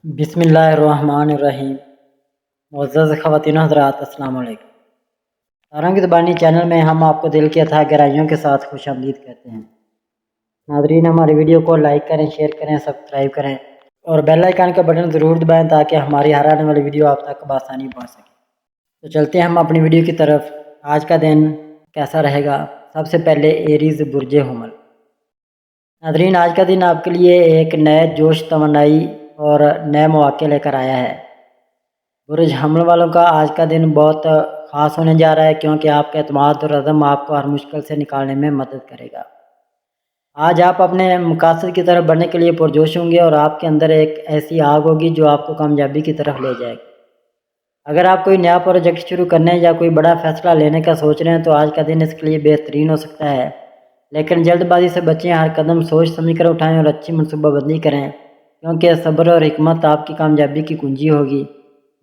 بسم اللہ الرحمن الرحیم۔ معزز خواتین و حضرات، السلام علیکم۔ تاروں کی زبانی چینل میں ہم آپ کو دل کی اتھاہ گہرائیوں کے ساتھ خوش آمدید کہتے ہیں۔ ناظرین، ہماری ویڈیو کو لائک کریں، شیئر کریں، سبسکرائب کریں اور بیل آئیکن کا بٹن ضرور دبائیں تاکہ ہماری ہر آنے والی ویڈیو آپ تک بآسانی پہنچ سکے۔ تو چلتے ہیں ہم اپنی ویڈیو کی طرف۔ آج کا دن کیسا رہے گا؟ سب سے پہلے ایریز برج حمل۔ ناظرین، آج کا دن آپ کے لیے ایک نئے جوش، توانائی اور نئے مواقع لے کر آیا ہے۔ برج حمل والوں کا آج کا دن بہت خاص ہونے جا رہا ہے کیونکہ آپ کا اعتماد اور عزم آپ کو ہر مشکل سے نکالنے میں مدد کرے گا۔ آج آپ اپنے مقاصد کی طرف بڑھنے کے لیے پرجوش ہوں گے اور آپ کے اندر ایک ایسی آگ ہوگی جو آپ کو کامیابی کی طرف لے جائے گی۔ اگر آپ کوئی نیا پروجیکٹ شروع کرنے یا کوئی بڑا فیصلہ لینے کا سوچ رہے ہیں تو آج کا دن اس کے لیے بہترین ہو سکتا ہے، لیکن جلد بازی سے بچیں۔ ہر قدم سوچ سمجھ کر اٹھائیں اور اچھی منصوبہ بندی کریں کیونکہ صبر اور حکمت آپ کی کامیابی کی کنجی ہوگی۔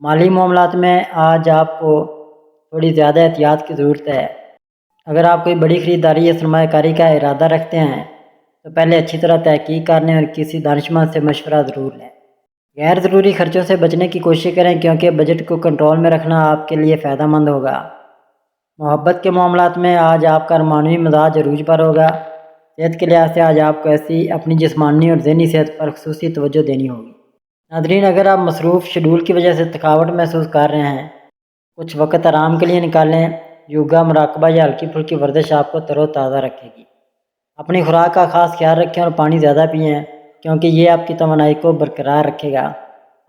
مالی معاملات میں آج آپ کو تھوڑی زیادہ احتیاط کی ضرورت ہے۔ اگر آپ کوئی بڑی خریداری یا سرمایہ کاری کا ارادہ رکھتے ہیں تو پہلے اچھی طرح تحقیق کر لیں اور کسی دانشمند سے مشورہ ضرور لیں۔ غیر ضروری خرچوں سے بچنے کی کوشش کریں کیونکہ بجٹ کو کنٹرول میں رکھنا آپ کے لیے فائدہ مند ہوگا۔ محبت کے معاملات میں آج آپ کا رومانوی مزاج عروج پر ہوگا۔ صحت کے لحاظ سے آج آپ کو اپنی جسمانی اور ذہنی صحت پر خصوصی توجہ دینی ہوگی۔ ناظرین، اگر آپ مصروف شیڈول کی وجہ سے تھکاوٹ محسوس کر رہے ہیں، کچھ وقت آرام کے لیے نکالیں۔ یوگا، مراقبہ یا ہلکی پھلکی ورزش آپ کو تر و تازہ رکھے گی۔ اپنی خوراک کا خاص خیال رکھیں اور پانی زیادہ پئیں کیونکہ یہ آپ کی توانائی کو برقرار رکھے گا۔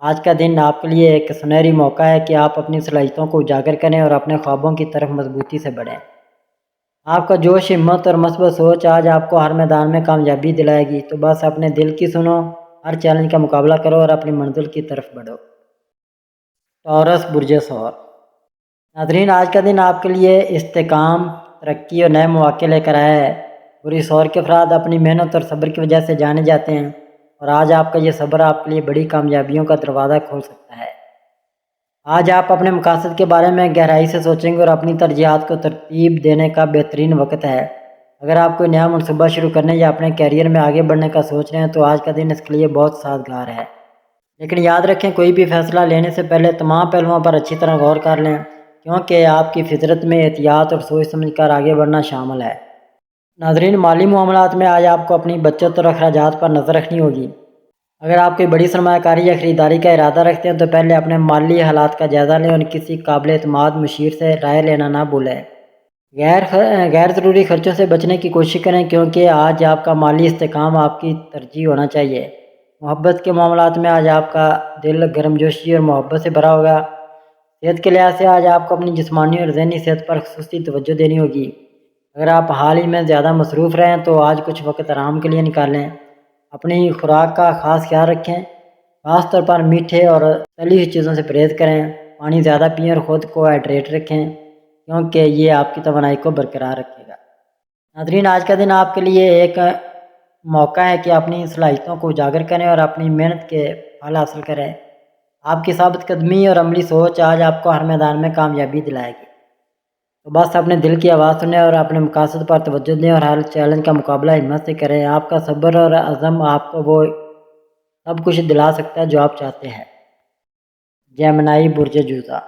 آج کا دن آپ کے لیے ایک سنہری موقع ہے کہ آپ اپنی صلاحیتوں کو اجاگر کریں اور اپنے خوابوں کی طرف مضبوطی سے بڑھیں۔ آپ کا جوش، ہمت اور مثبت سوچ آج آپ کو ہر میدان میں کامیابی دلائے گی۔ تو بس اپنے دل کی سنو، ہر چیلنج کا مقابلہ کرو اور اپنی منزل کی طرف بڑھو۔ ٹورس برج ثور۔ ناظرین، آج کا دن آپ کے لیے استحکام، ترقی اور نئے مواقع لے کر آیا ہے۔ برج ثور کے افراد اپنی محنت اور صبر کی وجہ سے جانے جاتے ہیں اور آج آپ کا یہ صبر آپ کے لیے بڑی کامیابیوں کا دروازہ کھول سکتا ہے۔ آج آپ اپنے مقاصد کے بارے میں گہرائی سے سوچیں گے اور اپنی ترجیحات کو ترتیب دینے کا بہترین وقت ہے۔ اگر آپ کوئی نیا منصوبہ شروع کرنے یا اپنے کیریئر میں آگے بڑھنے کا سوچ رہے ہیں تو آج کا دن اس کے لیے بہت سازگار ہے، لیکن یاد رکھیں کوئی بھی فیصلہ لینے سے پہلے تمام پہلوؤں پر اچھی طرح غور کر لیں کیونکہ آپ کی فطرت میں احتیاط اور سوچ سمجھ کر آگے بڑھنا شامل ہے۔ ناظرین، مالی معاملات میں آج آپ کو اپنی بچت اور اخراجات پر نظر رکھنی ہوگی۔ اگر آپ کوئی بڑی سرمایہ کاری یا خریداری کا ارادہ رکھتے ہیں تو پہلے اپنے مالی حالات کا جائزہ لیں اور کسی قابل اعتماد مشیر سے رائے لینا نہ بھولیں۔ غیر ضروری خرچوں سے بچنے کی کوشش کریں کیونکہ آج آپ کا مالی استحکام آپ کی ترجیح ہونا چاہیے۔ محبت کے معاملات میں آج آپ کا دل گرم جوشی اور محبت سے بھرا ہوگا۔ صحت کے لحاظ سے آج آپ کو اپنی جسمانی اور ذہنی صحت پر خصوصی توجہ دینی ہوگی۔ اگر آپ حال ہی میں زیادہ مصروف رہیں تو آج کچھ وقت آرام کے لیے نکالیں۔ اپنی خوراک کا خاص خیال رکھیں، خاص طور پر میٹھے اور تلی ہوئی چیزوں سے پرہیز کریں۔ پانی زیادہ پئیں اور خود کو ہائیڈریٹ رکھیں کیونکہ یہ آپ کی توانائی کو برقرار رکھے گا۔ ناظرین، آج کا دن آپ کے لیے ایک موقع ہے کہ اپنی صلاحیتوں کو اجاگر کریں اور اپنی محنت کے پھل حاصل کریں۔ آپ کی ثابت قدمی اور عملی سوچ آج آپ کو ہر میدان میں کامیابی دلائے گی۔ تو بس اپنے دل کی آواز سنیں اور اپنے مقاصد پر توجہ دیں اور ہر چیلنج کا مقابلہ ہمت سے کریں۔ آپ کا صبر اور عزم آپ کو وہ سب کچھ دلا سکتا ہے جو آپ چاہتے ہیں۔ جیمنائی برج جوزا۔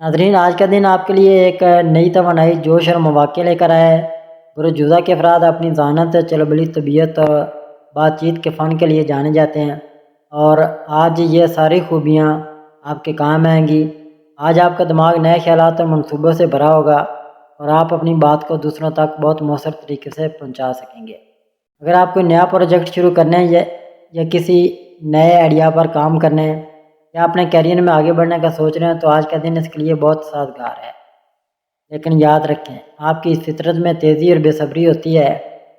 ناظرین، آج کا دن آپ کے لیے ایک نئی توانائی، جوش اور مواقع لے کر آیا ہے۔ برج جوزا کے افراد اپنی ذہانت، چلبلی طبیعت اور بات چیت کے فن کے لیے جانے جاتے ہیں اور آج یہ ساری خوبیاں آپ کے کام آئیں گی۔ آج آپ کا دماغ نئے خیالات اور منصوبوں سے بھرا ہوگا اور آپ اپنی بات کو دوسروں تک بہت مؤثر طریقے سے پہنچا سکیں گے۔ اگر آپ کوئی نیا پروجیکٹ شروع کرنے یا کسی نئے آئیڈیا پر کام کرنے یا اپنے کیریئر میں آگے بڑھنے کا سوچ رہے ہیں تو آج کا دن اس کے لیے بہت سازگار ہے، لیکن یاد رکھیں آپ کی اس فطرت میں تیزی اور بے صبری ہوتی ہے،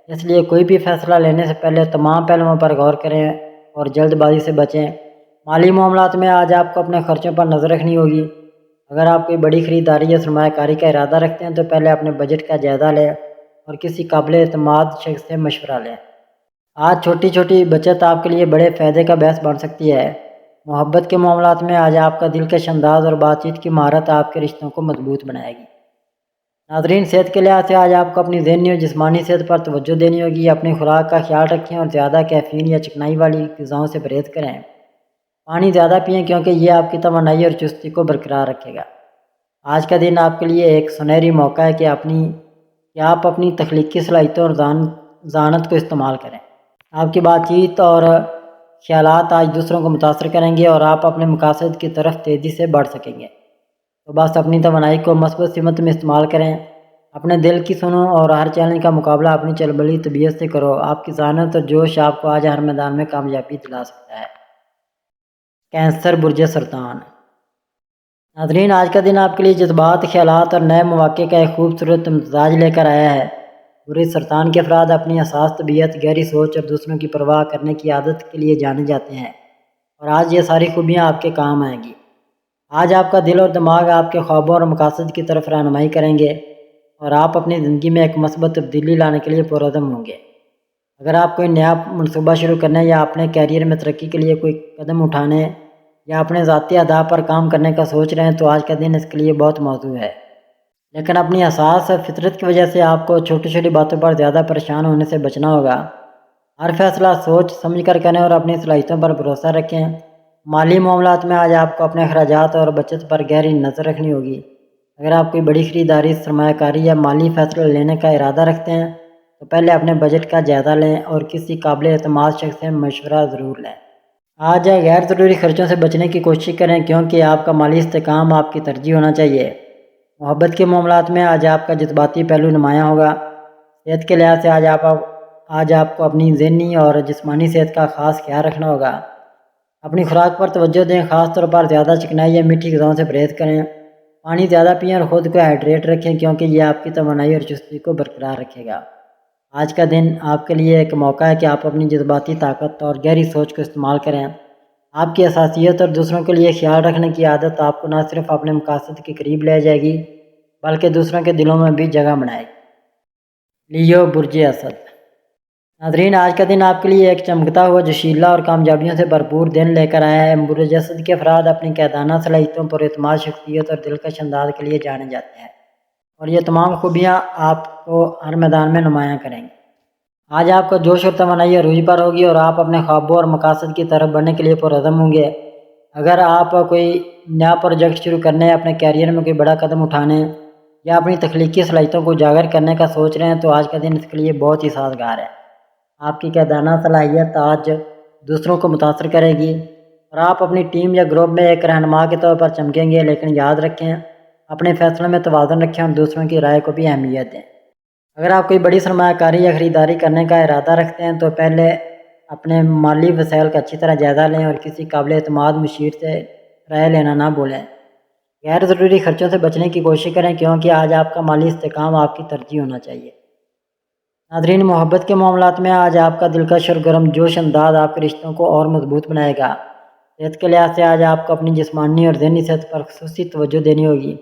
اس لیے کوئی بھی فیصلہ لینے سے پہلے تمام پہلوؤں پر غور کریں اور جلد بازی سے بچیں۔ مالی معاملات میں آج آپ کو اپنے خرچوں پر نظر رکھنی ہوگی۔ اگر آپ کوئی بڑی خریداری یا سرمایہ کاری کا ارادہ رکھتے ہیں تو پہلے اپنے بجٹ کا جائزہ لیں اور کسی قابل اعتماد شخص سے مشورہ لیں۔ آج چھوٹی چھوٹی بچت آپ کے لیے بڑے فائدے کا باعث بن سکتی ہے۔ محبت کے معاملات میں آج آپ کا دلکش انداز اور بات چیت کی مہارت آپ کے رشتوں کو مضبوط بنائے گی۔ ناظرین، صحت کے لحاظ سے آج آپ کو اپنی ذہنی اور جسمانی صحت پر توجہ دینی ہوگی۔ اپنی خوراک کا خیال رکھیں اور زیادہ کیفین یا چکنائی والی غذاؤں سے پرہیز کریں۔ پانی زیادہ پئیں کیونکہ یہ آپ کی توانائی اور چستی کو برقرار رکھے گا۔ آج کا دن آپ کے لیے ایک سنہری موقع ہے کہ آپ اپنی تخلیقی صلاحیتوں اور ذہانت کو استعمال کریں۔ آپ کی بات چیت اور خیالات آج دوسروں کو متاثر کریں گے اور آپ اپنے مقاصد کی طرف تیزی سے بڑھ سکیں گے۔ تو بس اپنی توانائی کو مثبت سمت میں استعمال کریں، اپنے دل کی سنو اور ہر چیلنج کا مقابلہ اپنی چلبلی طبیعت سے کرو۔ آپ کی ذہانت اور جوش آپ کو آج ہر میدان میں کامیابی دلا سکتا ہے۔ کینسر برج سرطان۔ ناظرین، آج کا دن آپ کے لیے جذبات، خیالات اور نئے مواقع کا ایک خوبصورت امتزاج لے کر آیا ہے۔ برج سرطان کے افراد اپنی حساس طبیعت، گہری سوچ اور دوسروں کی پرواہ کرنے کی عادت کے لیے جانے جاتے ہیں، اور آج یہ ساری خوبیاں آپ کے کام آئیں گی۔ آج آپ کا دل اور دماغ آپ کے خوابوں اور مقاصد کی طرف رہنمائی کریں گے اور آپ اپنی زندگی میں ایک مثبت تبدیلی لانے کے لیے پرعزم ہوں گے۔ اگر آپ کوئی نیا منصوبہ شروع کرنے یا اپنے کیریئر میں ترقی کے لیے کوئی قدم اٹھانے یا اپنے ذاتی اہداف پر کام کرنے کا سوچ رہے ہیں تو آج کا دن اس کے لیے بہت موزوں ہے۔ لیکن اپنی حساس فطرت کی وجہ سے آپ کو چھوٹی چھوٹی باتوں پر زیادہ پریشان ہونے سے بچنا ہوگا۔ ہر فیصلہ سوچ سمجھ کر کریں اور اپنی صلاحیتوں پر بھروسہ رکھیں۔ مالی معاملات میں آج آپ کو اپنے اخراجات اور بچت پر گہری نظر رکھنی ہوگی۔ اگر آپ کوئی بڑی خریداری، سرمایہ کاری یا مالی فیصلہ لینے کا ارادہ رکھتے ہیں تو پہلے اپنے بجٹ کا جائزہ لیں اور کسی قابل اعتماد شخص سے مشورہ ضرور لیں۔ آج غیر ضروری خرچوں سے بچنے کی کوشش کریں کیونکہ آپ کا مالی استحکام آپ کی ترجیح ہونا چاہیے۔ محبت کے معاملات میں آج آپ کا جذباتی پہلو نمایاں ہوگا۔ صحت کے لحاظ سے آج آپ کو اپنی ذہنی اور جسمانی صحت کا خاص خیال رکھنا ہوگا۔ اپنی خوراک پر توجہ دیں، خاص طور پر زیادہ چکنائی یا میٹھی غذاؤں سے پرہیز کریں۔ پانی زیادہ پئیں اور خود کو ہائیڈریٹ رکھیں کیونکہ یہ آپ کی توانائی اور چستی کو برقرار رکھے گا۔ آج کا دن آپ کے لیے ایک موقع ہے کہ آپ اپنی جذباتی طاقت اور گہری سوچ کو استعمال کریں۔ آپ کی حساسیت اور دوسروں کے لیے خیال رکھنے کی عادت آپ کو نہ صرف اپنے مقاصد کے قریب لے جائے گی بلکہ دوسروں کے دلوں میں بھی جگہ بنائے گی۔ لیو برج اسد۔ ناظرین، آج کا دن آپ کے لیے ایک چمکتا ہوا، جوشیلا اور کامیابیوں سے بھرپور دن لے کر آیا ہے۔ برج اسد کے افراد اپنی قائدانہ صلاحیتوں، پر اعتماد شخصیت اور دلکش انداز کے لیے جانے جاتے ہیں، اور یہ تمام خوبیاں آپ کو ہر میدان میں نمایاں کریں گی۔ آج آپ کا جوش اور توانائی عروج پر ہوگی اور آپ اپنے خوابوں اور مقاصد کی طرف بڑھنے کے لیے پرعزم ہوں گے۔ اگر آپ کوئی نیا پروجیکٹ شروع کرنے، اپنے کیریئر میں کوئی بڑا قدم اٹھانے یا اپنی تخلیقی صلاحیتوں کو اجاگر کرنے کا سوچ رہے ہیں تو آج کا دن اس کے لیے بہت ہی سازگار ہے۔ آپ کی قائدانہ صلاحیت آج دوسروں کو متاثر کرے گی اور آپ اپنی ٹیم یا گروپ میں ایک رہنما کے طور پر چمکیں گے، لیکن یاد رکھیں اپنے فیصلوں میں توازن رکھیں اور دوسروں کی رائے کو بھی اہمیت دیں۔ اگر آپ کوئی بڑی سرمایہ کاری یا خریداری کرنے کا ارادہ رکھتے ہیں تو پہلے اپنے مالی وسائل کا اچھی طرح جائزہ لیں اور کسی قابل اعتماد مشیر سے رائے لینا نہ بھولیں۔ غیر ضروری خرچوں سے بچنے کی کوشش کریں کیونکہ آج آپ کا مالی استحکام آپ کی ترجیح ہونا چاہیے۔ ناظرین، محبت کے معاملات میں آج آپ کا دلکش اور گرم جوش انداز آپ کے رشتوں کو اور مضبوط بنائے گا۔ صحت کے لحاظ سے آج آپ کو اپنی جسمانی اور ذہنی صحت پر خصوصی توجہ دینی ہوگی۔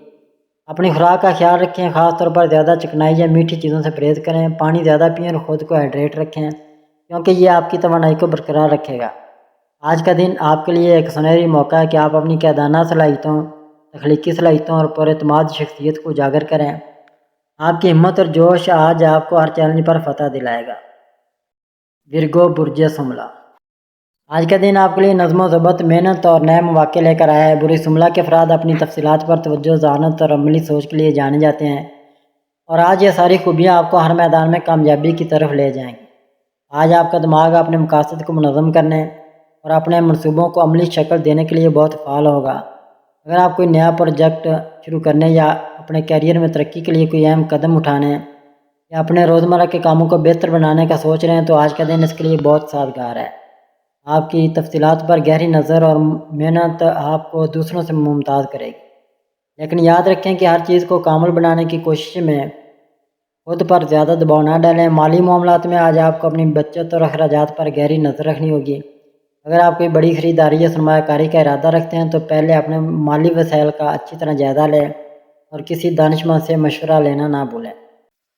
اپنی خوراک کا خیال رکھیں، خاص طور پر زیادہ چکنائی یا میٹھی چیزوں سے پرہیز کریں۔ پانی زیادہ پئیں اور خود کو ہائیڈریٹ رکھیں کیونکہ یہ آپ کی توانائی کو برقرار رکھے گا۔ آج کا دن آپ کے لیے ایک سنہری موقع ہے کہ آپ اپنی قائدانہ صلاحیتوں، تخلیقی صلاحیتوں اور پر اعتماد شخصیت کو اجاگر کریں۔ آپ کی ہمت اور جوش آج آپ کو ہر چیلنج پر فتح دلائے گا۔ ورگو برج سملا۔ آج کا دن آپ کے لیے نظم و ضبط، محنت اور نئے مواقع لے کر آیا ہے۔ برج سملا کے افراد اپنی تفصیلات پر توجہ، ذہانت اور عملی سوچ کے لیے جانے جاتے ہیں، اور آج یہ ساری خوبیاں آپ کو ہر میدان میں کامیابی کی طرف لے جائیں گی۔ آج آپ کا دماغ اپنے مقاصد کو منظم کرنے اور اپنے منصوبوں کو عملی شکل دینے کے لیے بہت فعال ہوگا۔ اگر آپ کوئی نیا پروجیکٹ شروع کرنے یا اپنے کیریئر میں ترقی کے لیے کوئی اہم قدم اٹھانے یا اپنے روزمرہ کے کاموں کو بہتر بنانے کا سوچ رہے ہیں تو آج کا دن اس کے لیے بہت سازگار ہے۔ آپ کی تفصیلات پر گہری نظر اور محنت آپ کو دوسروں سے ممتاز کرے گی، لیکن یاد رکھیں کہ ہر چیز کو کامل بنانے کی کوشش میں خود پر زیادہ دباؤ نہ ڈالیں۔ مالی معاملات میں آج آپ کو اپنی بچت اور اخراجات پر گہری نظر رکھنی ہوگی۔ اگر آپ کوئی بڑی خریداری یا سرمایہ کاری کا ارادہ رکھتے ہیں تو پہلے اپنے مالی وسائل کا اچھی طرح جائزہ لیں اور کسی دانشمند سے مشورہ لینا نہ بھولیں۔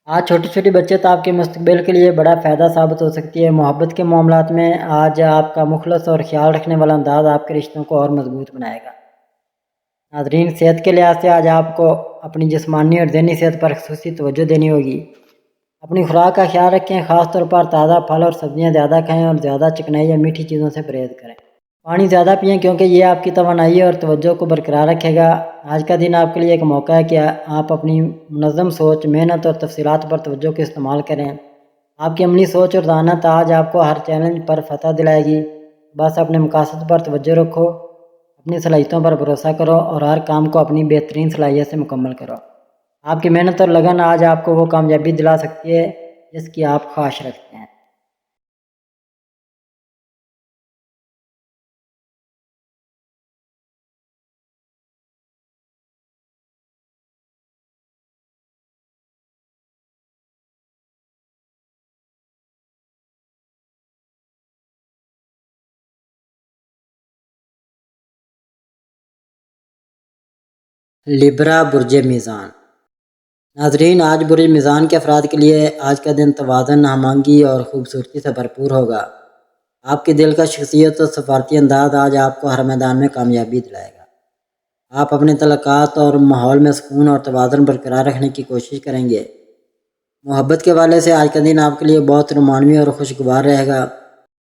آج چھوٹی چھوٹی بچت آپ کے مستقبل کے لیے بڑا فائدہ ثابت ہو سکتی ہے۔ محبت کے معاملات میں آج آپ کا مخلص اور خیال رکھنے والا انداز آپ کے رشتوں کو اور مضبوط بنائے گا۔ ناظرین، صحت کے لحاظ سے آج آپ کو اپنی جسمانی اور ذہنی صحت پر خصوصی توجہ دینی ہوگی۔ اپنی خوراک کا خیال رکھیں، خاص طور پر تازہ پھل اور سبزیاں زیادہ کھائیں اور زیادہ چکنائی یا میٹھی چیزوں سے پرہیز کریں۔ پانی زیادہ پئیں کیونکہ یہ آپ کی توانائی اور توجہ کو برقرار رکھے گا۔ آج کا دن آپ کے لیے ایک موقع ہے کہ آپ اپنی منظم سوچ، محنت اور تفصیلات پر توجہ کو استعمال کریں۔ آپ کی عملی سوچ اور ذہانت آج آپ کو ہر چیلنج پر فتح دلائے گی۔ بس اپنے مقاصد پر توجہ رکھو، اپنی صلاحیتوں پر بھروسہ کرو اور ہر کام کو اپنی بہترین صلاحیت سے مکمل کرو۔ آپ کی محنت اور لگن آج آپ کو وہ کامیابی دلا سکتی ہے جس کی آپ خواہش رکھتے ہیں۔ لبرا برج میزان۔ ناظرین، آج برج میزان کے افراد کے لیے آج کا دن توازن، ہم آہنگی اور خوبصورتی سے بھرپور ہوگا۔ آپ کی دل کا شخصیت اور سفارتی انداز آج آپ کو ہر میدان میں کامیابی دلائے گا۔ آپ اپنے تعلقات اور ماحول میں سکون اور توازن برقرار رکھنے کی کوشش کریں گے۔ محبت کے حوالے سے آج کا دن آپ کے لیے بہت رومانوی اور خوشگوار رہے گا۔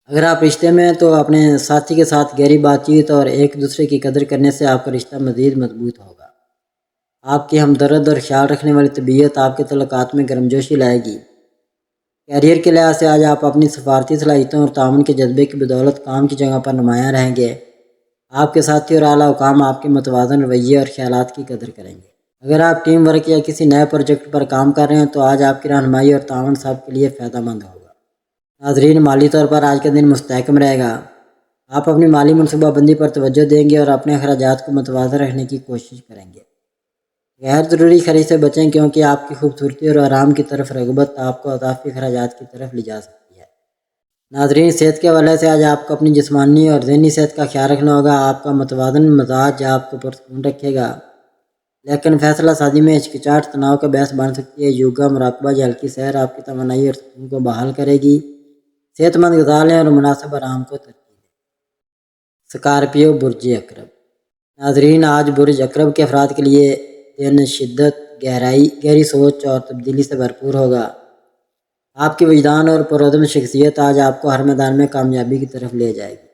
اگر آپ رشتے میں تو اپنے ساتھی کے ساتھ گہری بات چیت اور ایک دوسرے کی قدر کرنے سے آپ کا رشتہ مزید مضبوط ہوگا۔ آپ کی ہمدرد اور خیال رکھنے والی طبیعت آپ کے تعلقات میں گرمجوشی لائے گی۔ کیریئر کے لحاظ سے آج آپ اپنی سفارتی صلاحیتوں اور تعاون کے جذبے کی بدولت کام کی جگہ پر نمایاں رہیں گے۔ آپ کے ساتھی اور اعلیٰ حکام آپ کے متوازن رویے اور خیالات کی قدر کریں گے۔ اگر آپ ٹیم ورک یا کسی نئے پروجیکٹ پر کام کر رہے ہیں تو آج آپ کی رہنمائی اور تعاون سب کے لیے فائدہ مند ہوگا۔ ناظرین، مالی طور پر آج کا دن مستحکم رہے گا۔ آپ اپنی مالی منصوبہ بندی پر توجہ دیں گے اور اپنے اخراجات کو متوازن رکھنے کی کوشش کریں گے۔ غیر ضروری خرید سے بچیں کیونکہ آپ کی خوبصورتی اور آرام کی طرف رغبت آپ کو اضافی اخراجات کی طرف لے جا سکتی ہے۔ ناظرین، صحت کے حوالے سے آج آپ کو اپنی جسمانی اور ذہنی صحت کا خیال رکھنا ہوگا۔ آپ کا متوازن مزاج آپ کو پرسکون رکھے گا، لیکن فیصلہ سازی میں ہچکچاہٹ تناؤ کا باعث بن سکتی ہے۔ یوگا، مراقبہ یا ہلکی سیر آپ کی توانائی اور سکون کو بحال کرے گی۔ صحت مند غذا لیں اور مناسب آرام کو ترجیح دیں۔ سکارپیو برج عقرب۔ ناظرین، آج برج عقرب کے افراد کے لیے دن شدت، گہری سوچ اور تبدیلی سے بھرپور ہوگا۔ آپ کی وجدان اور پرعزم شخصیت آج آپ کو ہر میدان میں کامیابی کی طرف لے جائے گی۔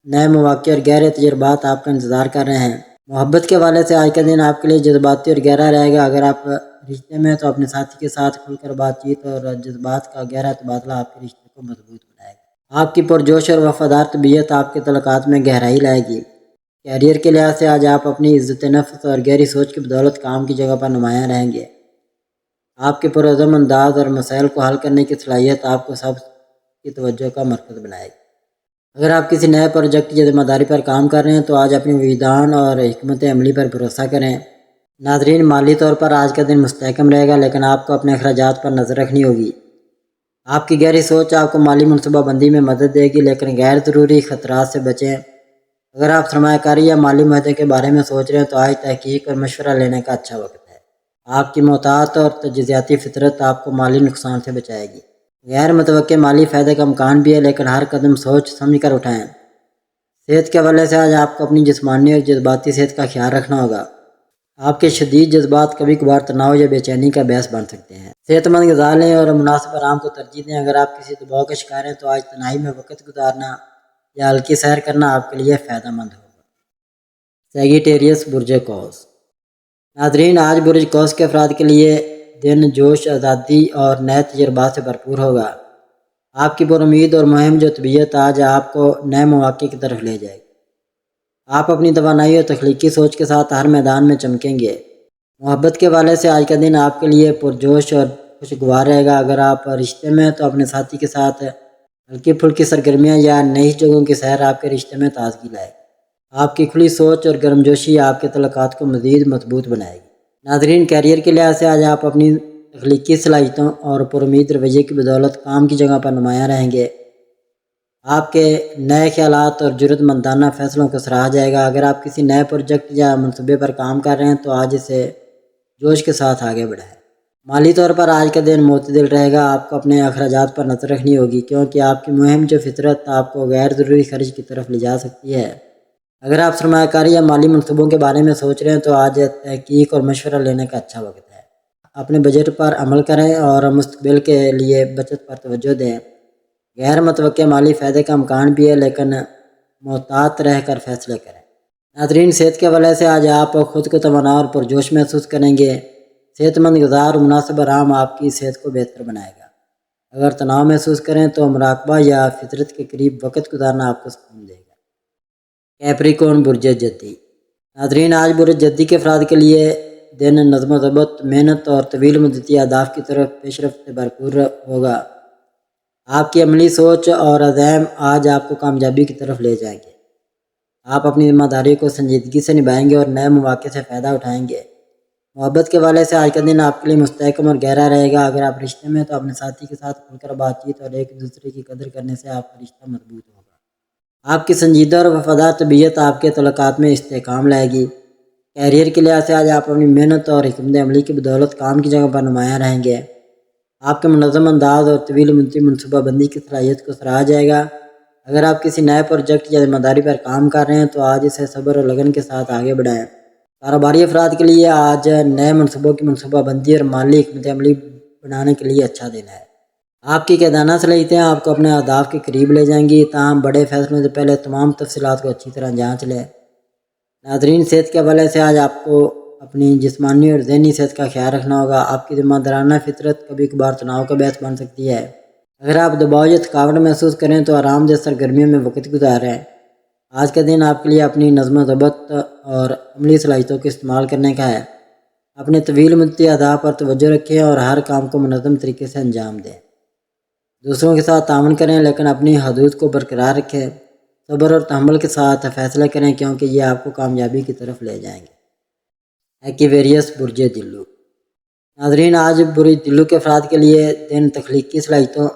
نئے مواقع اور گہرے تجربات آپ کا انتظار کر رہے ہیں۔ محبت کے حوالے سے آج کا دن آپ کے لیے جذباتی اور گہرا رہے گا۔ اگر آپ رشتے میں تو اپنے ساتھی کے ساتھ کھل کر بات چیت اور جذبات کا گہرا تبادلہ آپ کے رشتے کو مضبوط بنائے گا۔ آپ کی پرجوش اور وفادار طبیعت آپ کے تعلقات میں گہرائی لائے گی۔ کیریئر کے لحاظ سے آج آپ اپنی عزت نفس اور گہری سوچ کی بدولت کام کی جگہ پر نمایاں رہیں گے۔ آپ کے پرعزم انداز اور مسائل کو حل کرنے کی صلاحیت آپ کو سب کی توجہ کا مرکز بنائے گی۔ اگر آپ کسی نئے پروجیکٹ یا ذمہ داری پر کام کر رہے ہیں تو آج اپنی وجدان اور حکمت عملی پر بھروسہ کریں۔ ناظرین، مالی طور پر آج کا دن مستحکم رہے گا، لیکن آپ کو اپنے اخراجات پر نظر رکھنی ہوگی۔ آپ کی گہری سوچ آپ کو مالی منصوبہ بندی میں مدد دے گی، لیکن غیر ضروری خطرات سے بچیں۔ اگر آپ سرمایہ کاری یا مالی معاہدے کے بارے میں سوچ رہے ہیں تو آج تحقیق اور مشورہ لینے کا اچھا وقت ہے۔ آپ کی محتاط اور تجزیاتی فطرت آپ کو مالی نقصان سے بچائے گی۔ غیر متوقع مالی فائدے کا امکان بھی ہے، لیکن ہر قدم سوچ سمجھ کر اٹھائیں۔ صحت کے حوالے سے آج آپ کو اپنی جسمانی اور جذباتی صحت کا خیال رکھنا ہوگا۔ آپ کے شدید جذبات کبھی کبھار تناؤ یا بے چینی کا باعث بن سکتے ہیں۔ صحت مند غذا لیں اور مناسب آرام کو ترجیح دیں۔ اگر آپ کسی دباؤ کا شکار ہیں تو آج تنہائی میں وقت گزارنا یا ہلکی سیر کرنا آپ کے لیے فائدہ مند ہوگا۔ سیگیٹیریس برج قوس۔ ناظرین، آج برج قوس کے افراد کے لیے دن جوش، آزادی اور نئے تجربات سے بھرپور ہوگا۔ آپ کی پرامید اور مہم جو طبیعت آج آپ کو نئے مواقع کی طرف لے جائے گی۔ آپ اپنی توانائی اور تخلیقی سوچ کے ساتھ ہر میدان میں چمکیں گے۔ محبت کے حوالے سے آج کا دن آپ کے لیے پرجوش اور خوشگوار رہے گا۔ اگر آپ رشتے میں تو اپنے ساتھی کے ساتھ ہلکی پھلکی سرگرمیاں یا نئی جگہوں کی سیر آپ کے رشتے میں تازگی لائے گی۔ آپ کی کھلی سوچ اور گرمجوشی آپ کے تعلقات کو مزید مضبوط بنائے گی۔ ناظرین، کیریئر کے لحاظ سے آج آپ اپنی تخلیقی صلاحیتوں اور پرامید رویے کی بدولت کام کی جگہ پر نمایاں رہیں گے۔ آپ کے نئے خیالات اور جرأت مندانہ فیصلوں کو سراہا جائے گا۔ اگر آپ کسی نئے پروجیکٹ یا منصوبے پر کام کر رہے ہیں تو آج اسے جوش کے ساتھ آگے بڑھائیں۔ مالی طور پر آج کا دن معتدل رہے گا۔ آپ کو اپنے اخراجات پر نظر رکھنی ہوگی کیونکہ آپ کی مہم جو فطرت آپ کو غیر ضروری خرچ کی طرف لے جا سکتی ہے۔ اگر آپ سرمایہ کاری یا مالی منصوبوں کے بارے میں سوچ رہے ہیں تو آج تحقیق اور مشورہ لینے کا اچھا وقت ہے۔ اپنے بجٹ پر عمل کریں اور مستقبل کے لیے بچت پر توجہ دیں۔ غیر متوقع مالی فائدے کا امکان بھی ہے، لیکن محتاط رہ کر فیصلے کریں۔ ناظرین، صحت کے حوالے سے آج آپ خود کو توانا اور پرجوش محسوس کریں گے۔ صحت مند غذا اور مناسب آرام آپ کی صحت کو بہتر بنائے گا۔ اگر تناؤ محسوس کریں تو مراقبہ یا فطرت کے قریب وقت گزارنا آپ کو سکون دے گا۔ کیپریکون برج جدی۔ ناظرین، آج برج جدی کے افراد کے لیے دن نظم و ضبط، محنت اور طویل مدتی اہداف کی طرف پیش رفت سے بھرپور ہوگا۔ آپ کی عملی سوچ اور عزائم آج آپ کو کامیابی کی طرف لے جائیں گے۔ آپ اپنی ذمہ داری کو سنجیدگی سے نبھائیں گے اور نئے مواقع سے فائدہ اٹھائیں گے۔ محبت کے حوالے سے آج کا دن آپ کے لیے مستحکم اور گہرا رہے گا۔ اگر آپ رشتے میں تو اپنے ساتھی کے ساتھ کھل کر بات چیت اور ایک دوسرے کی قدر کرنے سے آپ کا رشتہ مضبوط ہوگا۔ آپ کی سنجیدہ اور وفادار طبیعت آپ کے تعلقات میں استحکام لائے گی۔ کیریئر کے لحاظ سے آج آپ اپنی محنت اور حکمت عملی کی بدولت کام کی جگہ پر نمایاں رہیں گے۔ آپ کے منظم انداز اور طویل مدتی منصوبہ بندی کی صلاحیت کو سراہا جائے گا۔ اگر آپ کسی نئے پروجیکٹ یا ذمہ داری پر کام کر رہے ہیں تو آج اسے صبر اور لگن کے ساتھ آگے بڑھائیں۔ کاروباری افراد کے لیے آج نئے منصوبوں کی منصوبہ بندی اور مالی حکمت عملی بنانے کے لیے اچھا دن ہے۔ آپ کی قیادانہ صلاحیتیں آپ کو اپنے اہداف کے قریب لے جائیں گی، تاہم بڑے فیصلوں سے پہلے تمام تفصیلات کو اچھی طرح جانچ لیں۔ ناظرین، صحت کے حوالے سے آج آپ کو اپنی جسمانی اور ذہنی صحت کا خیال رکھنا ہوگا۔ آپ کی ذمہ دارانہ فطرت کبھی کبھار تناؤ کا باعث بن سکتی ہے۔ اگر آپ دباؤ یا تھکاوٹ محسوس کریں تو آرام دہ سرگرمیوں میں وقت گزاریں۔ آج کا دن آپ کے لیے اپنی نظم و ضبط اور عملی صلاحیتوں کو استعمال کرنے کا ہے۔ اپنے طویل مدتی اہداف پر توجہ رکھیں اور ہر کام کو منظم طریقے سے انجام دیں۔ دوسروں کے ساتھ تعاون کریں لیکن اپنی حدود کو برقرار رکھیں۔ صبر اور تحمل کے ساتھ فیصلہ کریں کیونکہ یہ آپ کو کامیابی کی طرف لے جائیں گے۔ ایکویریس برج دلو۔ ناظرین، آج برج دلو کے افراد کے لیے دن تخلیقی صلاحیتوں،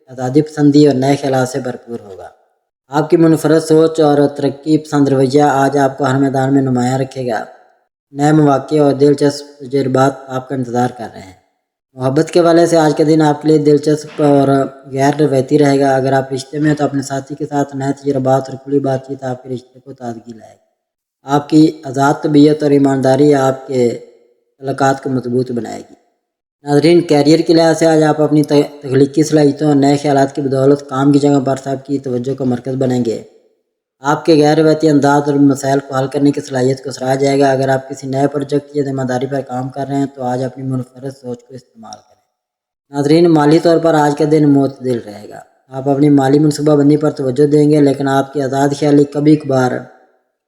آزادی پسندی اور نئے خیالات سے بھرپور ہوگا۔ آپ کی منفرد سوچ اور ترقی پسند رویہ آج آپ کو ہر میدان میں نمایاں رکھے گا۔ نئے مواقع اور دلچسپ تجربات آپ کا انتظار کر رہے ہیں۔ محبت کے حوالے سے آج کا دن آپ کے لیے دلچسپ اور غیر روایتی رہے گا۔ اگر آپ رشتے میں تو اپنے ساتھی کے ساتھ نئے تجربات اور کھلی بات چیت آپ کے رشتے کو تازگی لائے گی۔ آپ کی آزاد طبیعت اور ایمانداری آپ کے تعلقات کو مضبوط بنائے گی۔ ناظرین، کیریئر کے لحاظ سے آج آپ اپنی تخلیقی صلاحیتوں اور نئے خیالات کی بدولت کام کی جگہ پر سب کی توجہ کا مرکز بنیں گے۔ آپ کے غیر روایتی انداز اور مسائل کو حل کرنے کی صلاحیت کو سراہا جائے گا۔ اگر آپ کسی نئے پروجیکٹ یا ذمہ داری پر کام کر رہے ہیں تو آج اپنی منفرد سوچ کو استعمال کریں۔ ناظرین، مالی طور پر آج کا دن معتدل رہے گا۔ آپ اپنی مالی منصوبہ بندی پر توجہ دیں گے لیکن آپ کی آزاد خیالی کبھی کبھار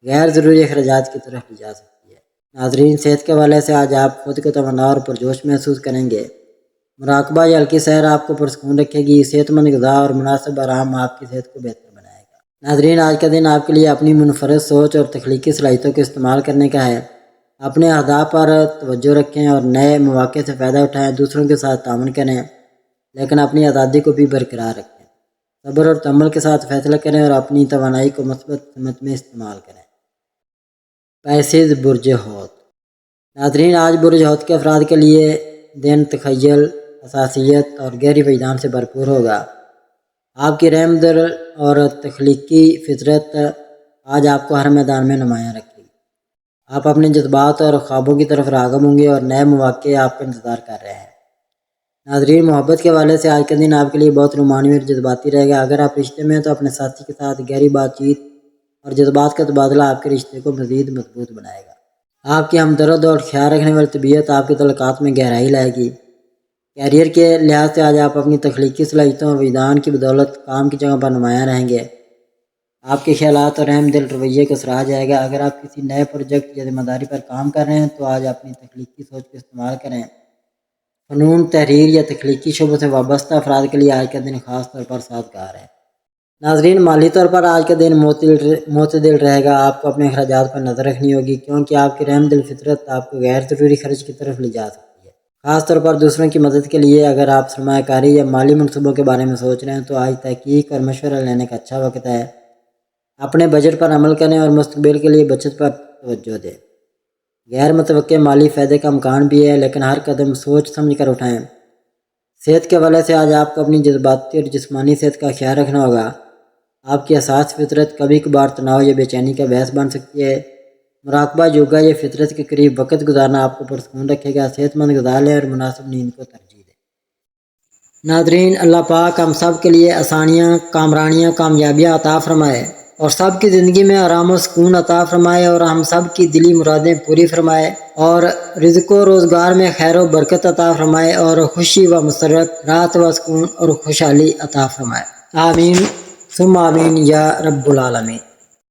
غیر ضروری اخراجات کی طرف لے جا سکتی ہے۔ ناظرین، صحت کے حوالے سے آج آپ خود کو توانا اور پرجوش محسوس کریں گے۔ مراقبہ یا ہلکی سیر آپ کو پرسکون رکھے گی۔ صحت مند غذا اور مناسب آرام آپ کی صحت کو بہتر بنائے گا۔ ناظرین، آج کا دن آپ کے لیے اپنی منفرد سوچ اور تخلیقی صلاحیتوں کو استعمال کرنے کا ہے۔ اپنے اہداف پر توجہ رکھیں اور نئے مواقع سے فائدہ اٹھائیں۔ دوسروں کے ساتھ تعاون کریں لیکن اپنی آزادی کو بھی برقرار رکھیں۔ صبر اور تحمل کے ساتھ فیصلہ کریں اور اپنی توانائی کو مثبت سمت میں استعمال کریں۔ پیسز برج حوت۔ ناظرین، آج برج حوت کے افراد کے لیے دن تخیل، حساسیت اور گہری وجدان سے بھرپور ہوگا۔ آپ کی رحم دل اور تخلیقی فطرت آج آپ کو ہر میدان میں نمایاں رکھے گی۔ آپ اپنے جذبات اور خوابوں کی طرف راغب ہوں گے اور نئے مواقع آپ کا انتظار کر رہے ہیں۔ ناظرین، محبت کے حوالے سے آج کا دن آپ کے لیے بہت رومانی اور جذباتی رہے گا۔ اگر آپ رشتے میں ہیں تو اپنے ساتھی کے ساتھ گہری بات چیت اور جذبات کا تبادلہ آپ کے رشتے کو مزید مضبوط بنائے گا۔ آپ کی ہمدرد اور خیال رکھنے والی طبیعت آپ کے تعلقات میں گہرائی لائے گی۔ کیریئر کے لحاظ سے آج آپ اپنی تخلیقی صلاحیتوں اور وجدان کی بدولت کام کی جگہ پر نمایاں رہیں گے۔ آپ کے خیالات اور اہم دل رویے کو سراہا جائے گا۔ اگر آپ کسی نئے پروجیکٹ یا ذمہ داری پر کام کر رہے ہیں تو آج اپنی تخلیقی سوچ کو استعمال کریں۔ فنون، تحریر یا تخلیقی شعبوں سے وابستہ افراد کے لیے آج کا دن خاص طور پر سازگار ہے۔ ناظرین، مالی طور پر آج کا دن معتدل رہے گا۔ آپ کو اپنے اخراجات پر نظر رکھنی ہوگی کیونکہ آپ کی رحم دل فطرت آپ کو غیر ضروری خرچ کی طرف لے جا سکتی ہے، خاص طور پر دوسروں کی مدد کے لیے۔ اگر آپ سرمایہ کاری یا مالی منصوبوں کے بارے میں سوچ رہے ہیں تو آج تحقیق اور مشورہ لینے کا اچھا وقت ہے۔ اپنے بجٹ پر عمل کریں اور مستقبل کے لیے بچت پر توجہ دیں۔ غیر متوقع مالی فائدے کا امکان بھی ہے لیکن ہر قدم سوچ سمجھ کر اٹھائیں۔ صحت کے حوالے سے آج آپ کو اپنی جذباتی اور جسمانی صحت کا خیال رکھنا ہوگا۔ آپ کی حساس فطرت کبھی کبھار تناؤ یا بے چینی کا باعث بن سکتی ہے۔ مراقبہ، یوگا یا فطرت کے قریب وقت گزارنا آپ کو پرسکون رکھے گا۔ صحت مند غذا لیں اور مناسب نیند کو ترجیح دیں۔ ناظرین، اللہ پاک ہم سب کے لیے آسانیاں، کامرانیاں، کامیابیاں عطا فرمائے۔ اور سب کی زندگی میں آرام و سکون عطا فرمائے اور ہم سب کی دلی مرادیں پوری فرمائے اور رزق و روزگار میں خیر و برکت عطا فرمائے اور خوشی و مسرت، راحت و سکون اور خوشحالی عطا فرمائے۔ آمین ثم آمین یا رب العالمین۔